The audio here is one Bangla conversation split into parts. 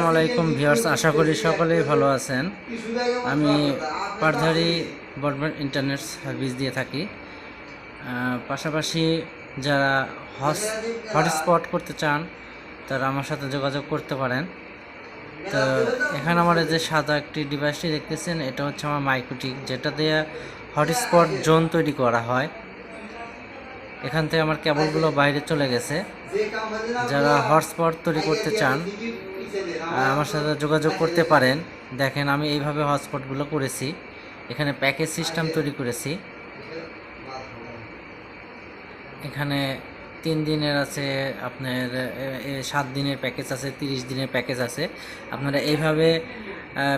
আসসালামু আলাইকুম ভিউয়ার্স, আশা করি সকলেই ভালো আছেন। আমি পারধারী ব্রডব্যান্ড ইন্টারনেট সার্ভিস দিয়ে থাকি। পাশাপাশি যারা হটস্পট করতে চান তারা আমার সাথে যোগাযোগ করতে পারেন। তো এখানে আমার যে সাদা একটি ডিভাইসটি দেখতেছেন, এটা হচ্ছে আমার মাইক্রোটিক, যেটা দিয়ে হটস্পট জোন তৈরি করা হয়। এখান থেকে আমার কেবলগুলো বাইরে চলে গেছে। যারা হটস্পট তৈরি করতে চান আমার সাথে যোগাযোগ করতে পারেন। দেখেন, আমি এইভাবে হটস্পটগুলো করেছি। এখানে প্যাকেজ সিস্টেম তৈরি করেছি। এখানে 3 দিনের আছে, আপনার 7 দিনের প্যাকেজ আছে, 30 দিনের প্যাকেজ আছে। আপনারা এইভাবে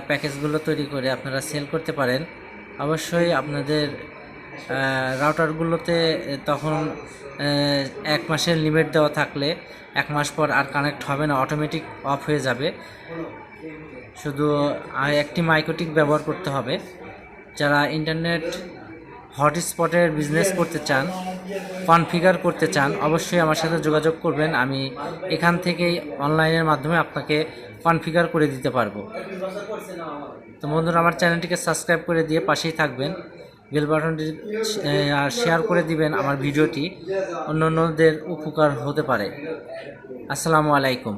প্যাকেজগুলো তৈরি করে আপনারা সেল করতে পারেন। অবশ্যই আপনাদের রাউটারগুলোতে তখন 1 মাসের লিমিট দেওয়া থাকলে 1 মাস পর আর কানেক্ট হবে না, অটোমেটিক অফ হয়ে যাবে। শুধু একটি মাইক্রোটিক ব্যবহার করতে হবে। যারা ইন্টারনেট হটস্পটের বিজনেস করতে চান, কনফিগার করতে চান, অবশ্যই আমার সাথে যোগাযোগ করবেন। আমি এখান থেকেই অনলাইনের মাধ্যমে আপনাকে কনফিগার করে দিতে পারবো। তো বন্ধুরা, আমার চ্যানেলটিকে সাবস্ক্রাইব করে দিয়ে পাশেই থাকবেন। বেল বাটনটি শেয়ার করে দিবেন আমার ভিডিওটি, অন্যদের উপকার হতে পারে। আসসালামু আলাইকুম।